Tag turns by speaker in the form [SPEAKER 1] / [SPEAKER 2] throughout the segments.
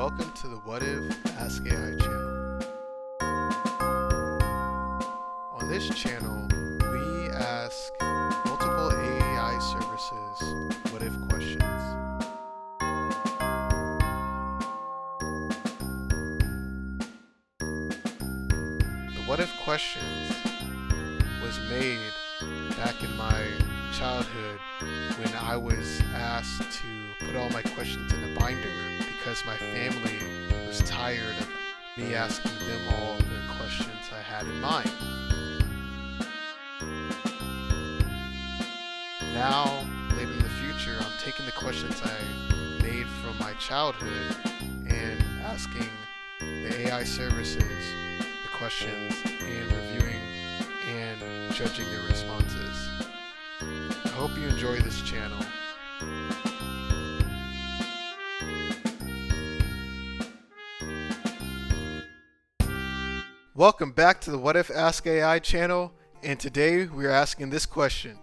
[SPEAKER 1] welcome to the What If Ask AI channel. On this channel, we ask multiple AI services what if questions. The what if questions was made back in my childhood when I was asked to put all my questions in a binder because my family was tired of me asking them all the questions I had in mind. Now, later in the future, I'm taking the questions I made from my childhood and asking the AI services the questions and reviewing and judging their responses. I hope you enjoy this channel. Welcome back to the What If Ask AI channel, and today we are asking this question.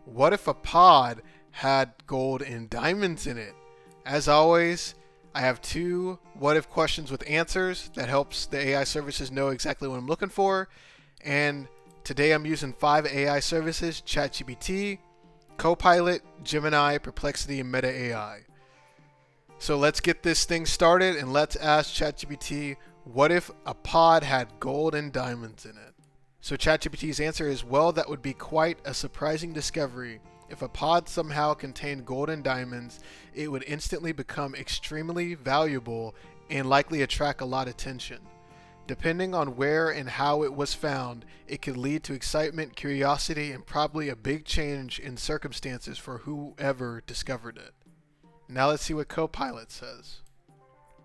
[SPEAKER 1] What if a pod had gold and diamonds in it? As always, I have two what if questions with answers that helps the AI services know exactly what I'm looking for. And today I'm using 5 AI services: ChatGPT, Copilot, Gemini, Perplexity, and Meta AI. So let's get this thing started and let's ask ChatGPT, what if a pod had gold and diamonds in it? So ChatGPT's answer is, well, that would be quite a surprising discovery. If a pod somehow contained gold and diamonds, it would instantly become extremely valuable and likely attract a lot of attention. Depending on where and how it was found, it could lead to excitement, curiosity, and probably a big change in circumstances for whoever discovered it. Now let's see what Copilot says.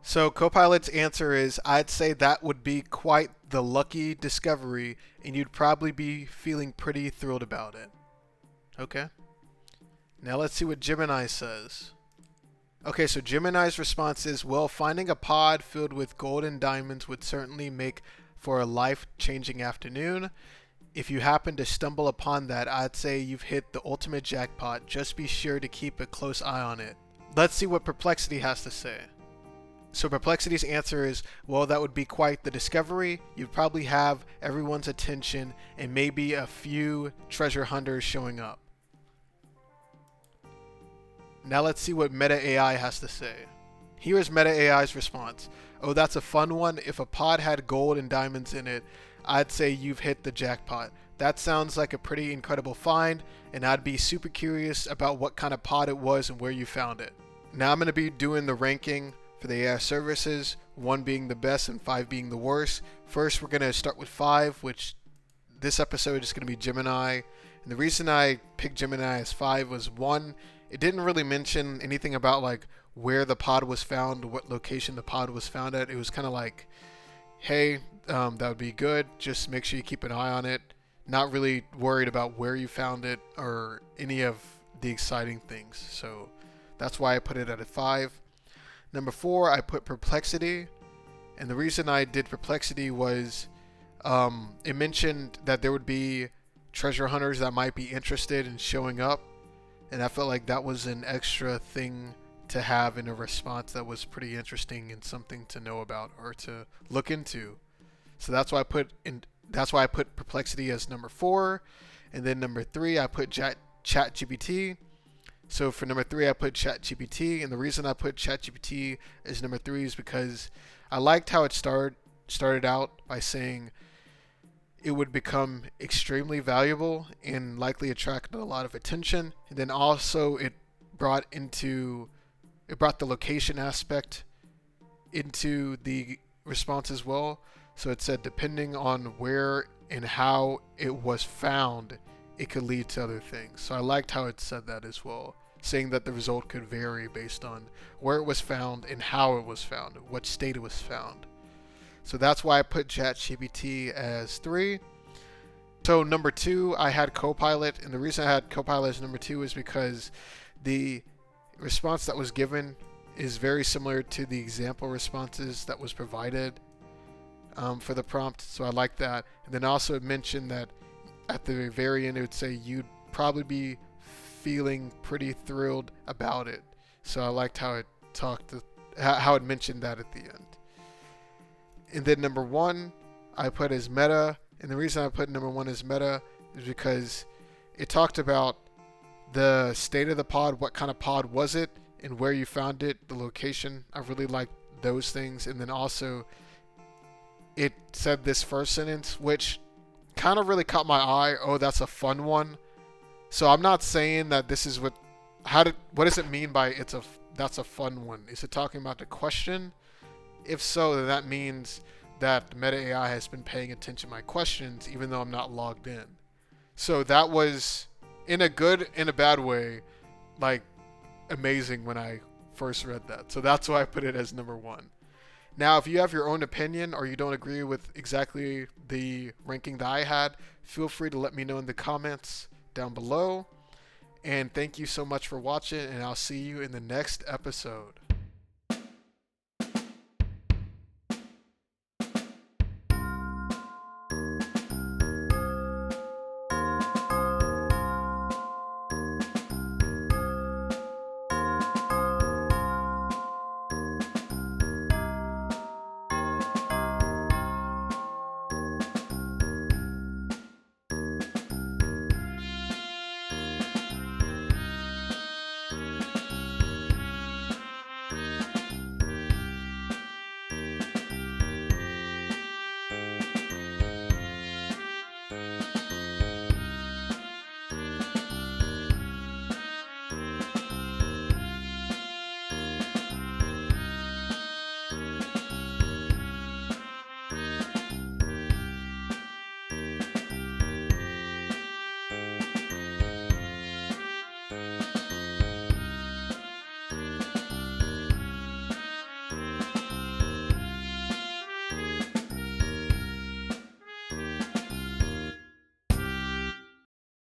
[SPEAKER 1] So Copilot's answer is, I'd say that would be quite the lucky discovery and you'd probably be feeling pretty thrilled about it. Okay. Now let's see what Gemini says. Okay, so Gemini's response is, well, finding a pod filled with gold and diamonds would certainly make for a life-changing afternoon. If you happen to stumble upon that, I'd say you've hit the ultimate jackpot. Just be sure to keep a close eye on it. Let's see what Perplexity has to say. So Perplexity's answer is, well, that would be quite the discovery. You'd probably have everyone's attention and maybe a few treasure hunters showing up. Now let's see what Meta AI has to say. Here is Meta AI's response. Oh, that's a fun one. If a pod had gold and diamonds in it, I'd say you've hit the jackpot. That sounds like a pretty incredible find, and I'd be super curious about what kind of pod it was and where you found it. Now I'm going to be doing the ranking for the AI services, 1 being the best and 5 being the worst. First, we're going to start with 5, which this episode is going to be Gemini. And the reason I picked Gemini as 5 was, 1, it didn't really mention anything about like where the pod was found, what location the pod was found at. It was kind of like, hey, that would be good. Just make sure you keep an eye on it. Not really worried about where you found it or any of the exciting things. So that's why I put it at a 5. Number 4, I put Perplexity. And the reason I did Perplexity was it mentioned that there would be treasure hunters that might be interested in showing up. And I felt like that was an extra thing to have in a response that was pretty interesting and something to know about or to look into. So that's why I put Perplexity as number 4. And then number 3, I put ChatGPT. So for number 3, I put ChatGPT, and the reason I put ChatGPT as number 3 is because I liked how it started out by saying it would become extremely valuable and likely attract a lot of attention. And then also it brought the location aspect into the response as well. So it said depending on where and how it was found, it could lead to other things. So I liked how it said that as well, saying that the result could vary based on where it was found and how it was found, what state it was found. So that's why I put ChatGPT as 3. So number 2, I had Copilot, and the reason I had Copilot as number 2 is because the response that was given is very similar to the example responses that was provided for the prompt. So I like that. And then also it mentioned that at the very end it would say you'd probably be feeling pretty thrilled about it. So I liked how it talked how it mentioned that at the end. And then number one, I put as meta. And the reason I put number one as meta is because it talked about the state of the pod, what kind of pod was it, and where you found it, the location. I really liked those things. And then also, it said this first sentence, which kind of really caught my eye. Oh, that's a fun one. So I'm not saying that this is what does it mean by that's a fun one? Is it talking about the question? If so, then that means that Meta AI has been paying attention to my questions, even though I'm not logged in. So that was, in a good and a bad way, like, amazing when I first read that. So that's why I put it as number one. Now, if you have your own opinion or you don't agree with exactly the ranking that I had, feel free to let me know in the comments down below. And thank you so much for watching, and I'll see you in the next episode.